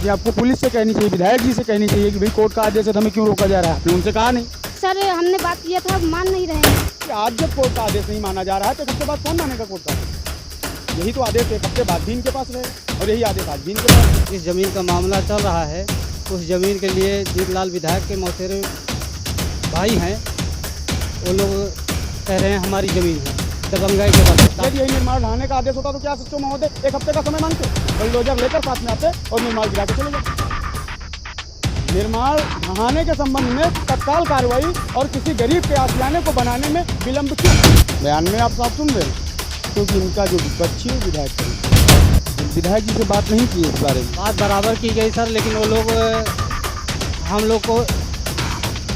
ये आपको पुलिस से कहनी चाहिए, विधायक जी से कहनी चाहिए कि भाई कोर्ट का आदेश है तो हमें क्यों रोका जा रहा है। आपने उनसे कहा नहीं? सर हमने बात किया था, मान नहीं रहे हैं। कि आज जब कोर्ट का आदेश नहीं माना जा रहा है तो एक हफ्ते बाद कौन मानेगा कोर्ट का आदेश? यही तो आदेश एक हफ्ते बाद भी इनके पास रहे और यही आदेश आज भी इनके पास। जिस ज़मीन का मामला चल रहा है उस ज़मीन के लिए जीतलाल विधायक के मौसेरे भाई हैं, वो लोग कह रहे हैं हमारी ज़मीन है दबंगाई के बाद। यदि यही निर्माण ढहाने का आदेश होता तो क्या सच्चो महोदय एक हफ्ते का समय मांगते, बुलडोजर लेकर साथ में आते और निर्माण गिरा के चले जाते। निर्माण ढहाने के संबंध में तत्काल कार्रवाई और किसी गरीब के आशियाने को बनाने में विलंब क्यों? बयान में आप साफ सुन रहे हैं, क्योंकि इनका जो विपक्षी है विधायक जी से बात नहीं की इस बारे में। बात बराबर की गई सर, लेकिन वो लोग हम लोग को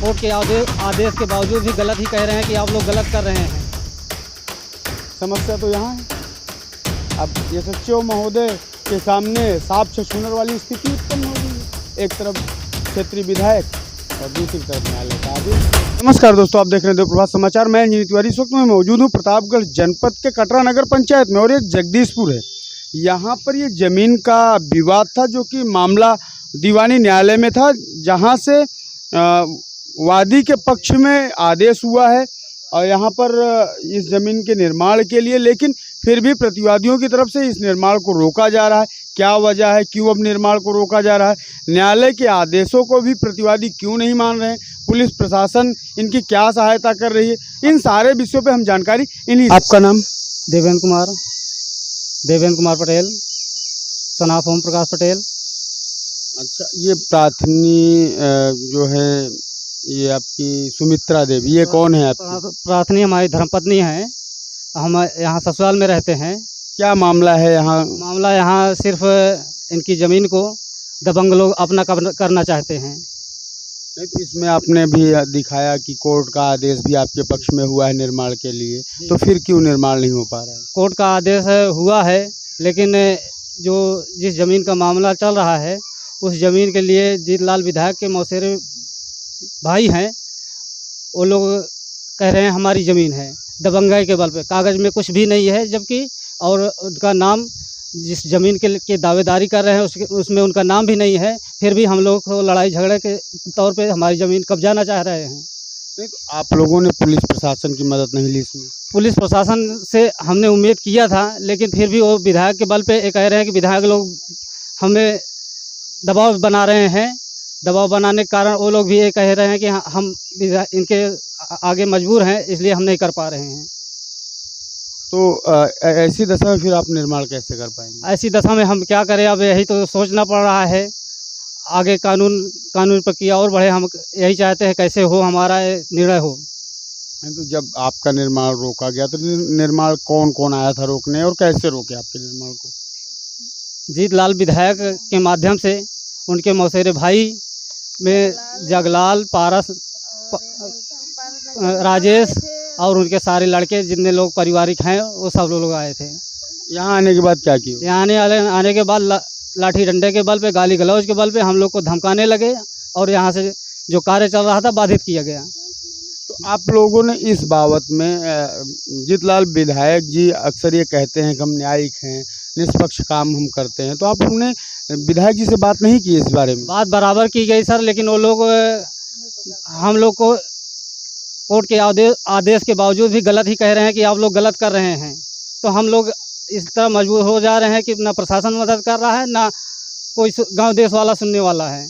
कोर्ट के आदेश के बावजूद भी गलत ही कह रहे हैं कि आप लोग गलत कर रहे हैं। समस्या तो यहाँ है। अब ये सच्चो महोदय के सामने सांप से छूनर वाली स्थिति उत्पन्न हो गई है। एक तरफ क्षेत्रीय विधायक और दूसरी तरफ न्यायालय का आदेश। नमस्कार दोस्तों, आप देख रहे हैं देवप्रभात समाचार। मैं इंजीनियर तिवारी। इस वक्त मैं मौजूद हूँ प्रतापगढ़ जनपद के कटरा नगर पंचायत में और ये जगदीशपुर है। यहाँ पर ये ज़मीन का विवाद था जो कि मामला दीवानी न्यायालय में था, जहाँ से वादी के पक्ष में आदेश हुआ है और यहाँ पर इस ज़मीन के निर्माण के लिए, लेकिन फिर भी प्रतिवादियों की तरफ से इस निर्माण को रोका जा रहा है। क्या वजह है, क्यों अब निर्माण को रोका जा रहा है, न्यायालय के आदेशों को भी प्रतिवादी क्यों नहीं मान रहे हैं, पुलिस प्रशासन इनकी क्या सहायता कर रही है, इन सारे विषयों पे हम जानकारी इन्हीं। आपका नाम? देवेंद्र कुमार पटेल, सनाफ ओम प्रकाश पटेल। अच्छा, ये प्रार्थनी जो है ये आपकी सुमित्रा देवी, ये कौन है आपकी? प्रार्थनी हमारी धर्मपत्नी हैं। हम यहाँ ससुराल में रहते हैं। क्या मामला है यहाँ? मामला यहाँ सिर्फ इनकी ज़मीन को दबंग लोग अपना करना चाहते हैं। नहीं तो इसमें आपने भी दिखाया कि कोर्ट का आदेश भी आपके पक्ष में हुआ है निर्माण के लिए, तो फिर क्यों निर्माण नहीं हो पा रहा है? कोर्ट का आदेश हुआ है, लेकिन जो जिस ज़मीन का मामला चल रहा है उस ज़मीन के लिए जीतलाल विधायक के मौसेरे भाई हैं, वो लोग कह रहे हैं हमारी ज़मीन है दबंगाई के बल पे। कागज़ में कुछ भी नहीं है, जबकि और उनका नाम जिस ज़मीन के दावेदारी कर रहे हैं उसमें उनका नाम भी नहीं है। फिर भी हम लोग को लड़ाई झगड़े के तौर पे हमारी ज़मीन कब्जाना चाह रहे हैं। नहीं तो आप लोगों ने पुलिस प्रशासन की मदद नहीं ली इसमें? पुलिस प्रशासन से हमने उम्मीद किया था, लेकिन फिर भी वो विधायक के बल पे ये कह रहे हैं कि विधायक लोग हमें दबाव बना रहे हैं। दबाव बनाने के कारण वो लोग भी ये कह रहे हैं कि हम इनके आगे मजबूर हैं, इसलिए हम नहीं कर पा रहे हैं। तो ऐसी दशा में फिर आप निर्माण कैसे कर पाएंगे? ऐसी दशा में हम क्या करें, अब यही तो सोचना पड़ रहा है। आगे कानून प्रक्रिया और बढ़े, हम यही चाहते हैं कैसे हो हमारा निर्णय हो। नहीं तो जब आपका निर्माण रोका गया तो निर्माण कौन कौन आया था रोकने और कैसे रोके आपके निर्माण को? जीतलाल विधायक के माध्यम से उनके मौसेरे भाई में जगलाल, पारस, राजेश और उनके सारे लड़के जितने लोग पारिवारिक हैं वो सब लोग आए थे। यहाँ आने के बाद क्या किया? यहाँ आने के बाद लाठी डंडे के बल पे, गाली गलौज के बल पे हम लोग को धमकाने लगे और यहाँ से जो कार्य चल रहा था बाधित किया गया। तो आप लोगों ने इस बाबत में जीतलाल विधायक जी अक्सर ये कहते हैं कि हम न्यायिक हैं, निष्पक्ष काम हम करते हैं, तो आप लोगों ने विधायक जी से बात नहीं की इस बारे में? बात बराबर की गई सर, लेकिन वो लोग हम लोग को कोर्ट के आदेश के बावजूद भी गलत ही कह रहे हैं कि आप लोग गलत कर रहे हैं। तो हम लोग इस तरह मजबूर हो जा रहे हैं कि ना प्रशासन मदद कर रहा है, ना कोई गांव देश वाला सुनने वाला है।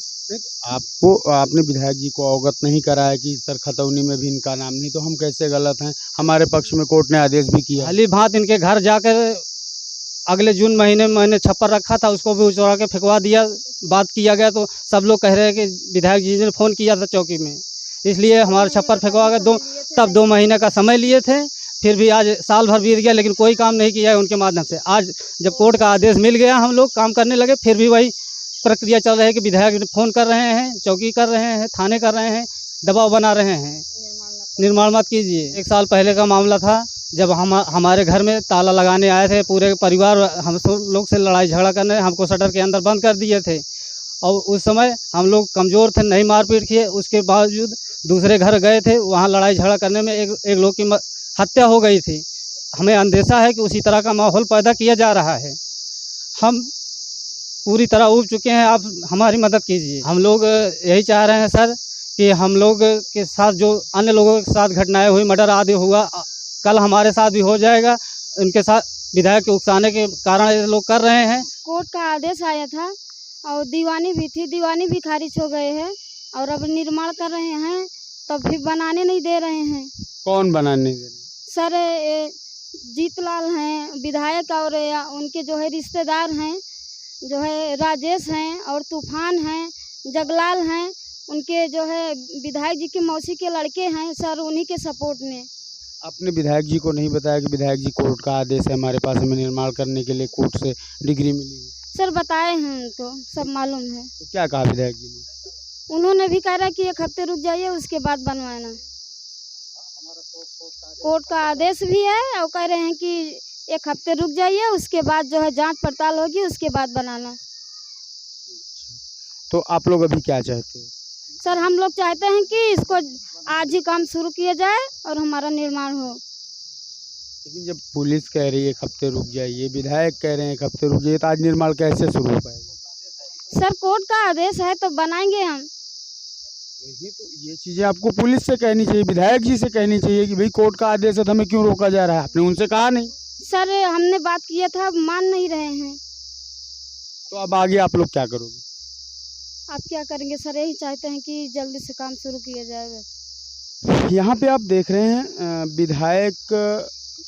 आपने विधायक जी को अवगत नहीं कराया कि सर खतौनी में भी इनका नाम नहीं, तो हम कैसे गलत हैं? हमारे पक्ष में कोर्ट ने आदेश भी किया। भली भांत इनके घर जाकर अगले जून महीने में मैंने छप्पर रखा था, उसको भी उचौड़ा के फेंकवा दिया। बात किया गया तो सब लोग कह रहे हैं कि विधायक जी ने फ़ोन किया था चौकी में, इसलिए हमारा छप्पर फेंकवा गया। तब 2 महीने का समय लिए थे, फिर भी आज साल भर बीत गया लेकिन कोई काम नहीं किया है उनके माध्यम से। आज जब कोर्ट का आदेश मिल गया हम लोग काम करने लगे, फिर भी वही प्रक्रिया चल रही है कि विधायक फ़ोन कर रहे हैं, चौकी कर रहे हैं, थाने कर रहे हैं, दबाव बना रहे हैं निर्माण मत कीजिए। 1 साल पहले का मामला था जब हमारे घर में ताला लगाने आए थे, पूरे परिवार हम लोग से लड़ाई झगड़ा करने, हमको शटर के अंदर बंद कर दिए थे। और उस समय हम लोग कमज़ोर थे, नहीं मारपीट किए, उसके बावजूद दूसरे घर गए थे, वहाँ लड़ाई झगड़ा करने में एक लोग की हत्या हो गई थी। हमें अंदेशा है कि उसी तरह का माहौल पैदा किया जा रहा है। हम पूरी तरह उब चुके हैं। आप हमारी मदद कीजिए। हम लोग यही चाह रहे हैं सर कि हम लोग के साथ जो अन्य लोगों के साथ घटनाएं हुई, मर्डर आदि हुआ, कल हमारे साथ भी हो जाएगा। उनके साथ विधायक के उकसाने के कारण ये लोग कर रहे हैं। कोर्ट का आदेश आया था और दीवानी भी थी, दीवानी भी खारिज हो गए हैं और अब निर्माण कर रहे हैं, तब भी बनाने नहीं दे रहे हैं। कौन बनाने दे रहे? सर जीतलाल हैं विधायक और उनके जो है रिश्तेदार हैं, जो है राजेश हैं और तूफान हैं, जगलाल हैं, उनके जो है विधायक जी की मौसी के लड़के हैं सर, उन्हीं के सपोर्ट में। आपने विधायक जी को नहीं बताया कि विधायक जी कोर्ट का आदेश है हमारे पास, हमें निर्माण करने के लिए कोर्ट से डिग्री मिली है? सर बताए हैं उनको, सब मालूम है। तो क्या कहा विधायक जी ने? उन्होंने भी कहा कि 1 हफ्ते रुक जाइए, उसके बाद बनवाना। कोर्ट का आदेश भी है और कह रहे हैं कि 1 हफ्ते रुक जाइए, उसके बाद जो है जांच पड़ताल होगी, उसके बाद बनाना। तो आप लोग अभी क्या चाहते हो? सर हम लोग चाहते हैं कि इसको आज ही काम शुरू किया जाए और हमारा निर्माण हो। लेकिन जब पुलिस कह रही है 1 हफ्ते रुक जाइए, विधायक कह रहे हैं 1 हफ्ते रुक जाइए, तो आज निर्माण कैसे शुरू हो पाएगा? सर कोर्ट का आदेश है तो बनाएंगे हम। नहीं तो ये चीज़ें आपको पुलिस से कहनी चाहिए, विधायक जी से कहनी चाहिए कि भाई कोर्ट का आदेश है तो हमें क्यों रोका जा रहा है। आपने उनसे कहा नहीं? सर हमने बात किया था, मान नहीं रहे हैं। तो अब आगे आप लोग क्या करोगे? आप क्या करेंगे सर, यही चाहते हैं कि जल्दी से काम शुरू किया जाए। यहाँ पे आप देख रहे हैं विधायक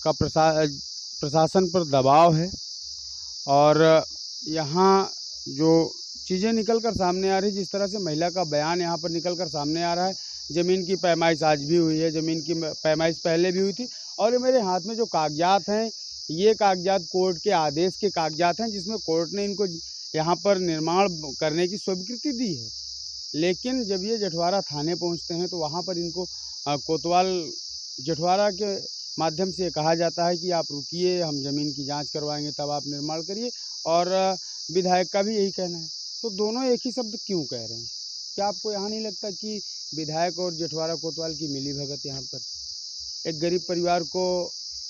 का प्रशासन पर दबाव है और यहाँ जो चीज़ें निकल कर सामने आ रही, जिस तरह से महिला का बयान यहाँ पर निकल कर सामने आ रहा है। ज़मीन की पैमाइश आज भी हुई है, ज़मीन की पैमाइश पहले भी हुई थी और ये मेरे हाथ में जो कागजात हैं, ये कागजात कोर्ट के आदेश के कागजात हैं, जिसमें कोर्ट ने इनको यहाँ पर निर्माण करने की स्वीकृति दी है। लेकिन जब ये जठवारा थाने पहुँचते हैं तो वहाँ पर इनको कोतवाल जठवारा के माध्यम से कहा जाता है कि आप रुकिए, हम ज़मीन की जांच करवाएंगे तब आप निर्माण करिए, और विधायक का भी यही कहना है। तो दोनों एक ही शब्द क्यों कह रहे हैं? क्या आपको यहाँ नहीं लगता कि विधायक और जठवारा कोतवाल की मिली भगत यहाँ पर एक गरीब परिवार को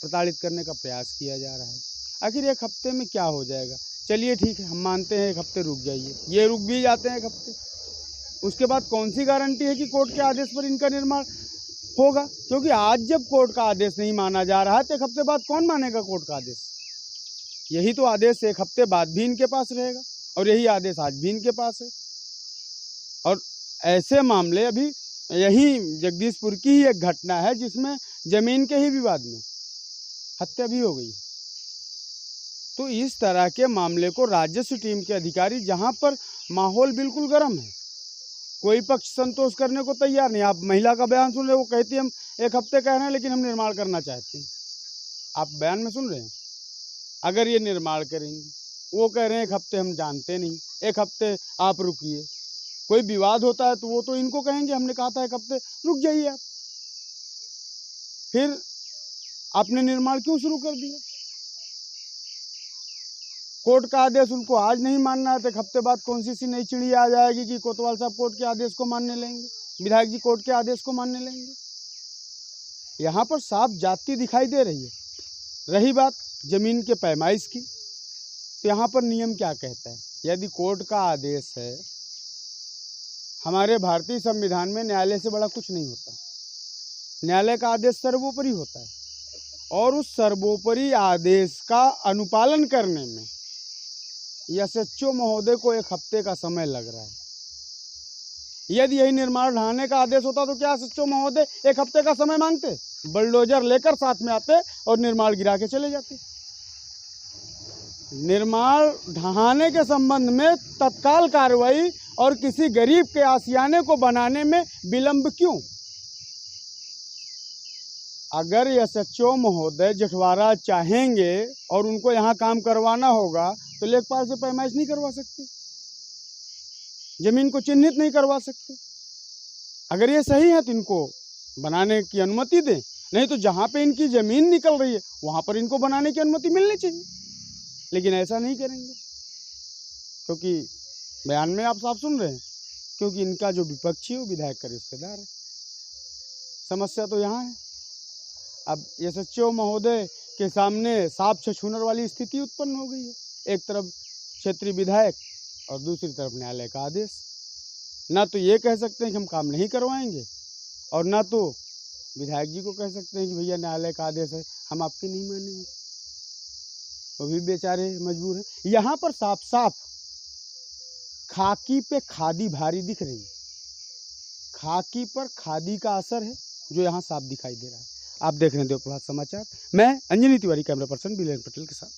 प्रताड़ित करने का प्रयास किया जा रहा है? आखिर 1 हफ्ते में क्या हो जाएगा? चलिए ठीक है, हम मानते हैं 1 हफ्ते रुक जाइए, ये रुक भी जाते हैं 1 हफ्ते, उसके बाद कौन सी गारंटी है कि कोर्ट के आदेश पर इनका निर्माण होगा? क्योंकि आज जब कोर्ट का आदेश नहीं माना जा रहा है तो 1 हफ्ते बाद कौन मानेगा कोर्ट का आदेश? यही तो आदेश 1 हफ्ते बाद भी इनके पास रहेगा और यही आदेश आज भी इनके पास है। और ऐसे मामले अभी यही जगदीशपुर की ही एक घटना है जिसमें ज़मीन के ही विवाद में हत्या भी हो गई। तो इस तरह के मामले को राजस्व टीम के अधिकारी, जहां पर माहौल बिल्कुल गर्म है, कोई पक्ष संतोष करने को तैयार नहीं। आप महिला का बयान सुन रहे हो, वो कहती है हम 1 हफ्ते कह रहे हैं लेकिन हम निर्माण करना चाहते हैं। आप बयान में सुन रहे हैं, अगर ये निर्माण करेंगे, वो कह रहे हैं 1 हफ्ते हम जानते नहीं, 1 हफ्ते आप रुकिए। कोई विवाद होता है तो वो तो इनको कहेंगे हमने कहा था 1 हफ्ते रुक जाइए आप, फिर आपने निर्माण क्यों शुरू कर दिया? कोर्ट का आदेश उनको आज नहीं मानना है तो 1 हफ्ते बाद कौन सी नई चिड़िया आ जाएगी कि कोतवाल साहब कोर्ट के आदेश को मानने लेंगे, विधायक जी कोर्ट के आदेश को मानने लेंगे? यहाँ पर साफ जाति दिखाई दे रही है। रही बात जमीन के पैमाइश की, तो यहाँ पर नियम क्या कहता है? यदि कोर्ट का आदेश है, हमारे भारतीय संविधान में न्यायालय से बड़ा कुछ नहीं होता, न्यायालय का आदेश सर्वोपरि होता है और उस सर्वोपरि आदेश का अनुपालन करने में एसएचओ महोदय को 1 हफ्ते का समय लग रहा है। यदि यही निर्माण ढाने का आदेश होता तो क्या एसएचओ महोदय 1 हफ्ते का समय मांगते? बुलडोजर लेकर साथ में आते और निर्माण गिरा के चले जाते। निर्माण ढहाने के संबंध में तत्काल कार्रवाई और किसी गरीब के आशियाने को बनाने में विलंब क्यों? अगर एसएचओ महोदय जठवारा चाहेंगे और उनको यहाँ काम करवाना होगा तो लेखपाल से पैमाइश नहीं करवा सकते, जमीन को चिन्हित नहीं करवा सकते। अगर ये सही है तो इनको बनाने की अनुमति दें, नहीं तो जहाँ पे इनकी ज़मीन निकल रही है वहाँ पर इनको बनाने की अनुमति मिलनी चाहिए। लेकिन ऐसा नहीं करेंगे क्योंकि बयान में आप साफ सुन रहे हैं, क्योंकि इनका जो विपक्षी है वो विधायक का रिश्तेदार है। समस्या तो यहाँ है। अब एसएचओ महोदय के सामने सांप छछूनर वाली स्थिति उत्पन्न हो गई है। एक तरफ क्षेत्रीय विधायक और दूसरी तरफ न्यायालय का आदेश। ना तो ये कह सकते हैं कि हम काम नहीं करवाएंगे, और ना तो विधायक जी को कह सकते हैं कि भैया न्यायालय का आदेश है, हम आपकी नहीं मानेंगे। वो भी बेचारे मजबूर हैं। यहाँ पर साफ साफ खाकी पे खादी भारी दिख रही है, खाकी पर खादी का असर है जो यहाँ साफ दिखाई दे रहा है। आप देख रहे हैं देव प्रभात समाचार, मैं Anjani Tiwari, camera person villain Patel के साथ।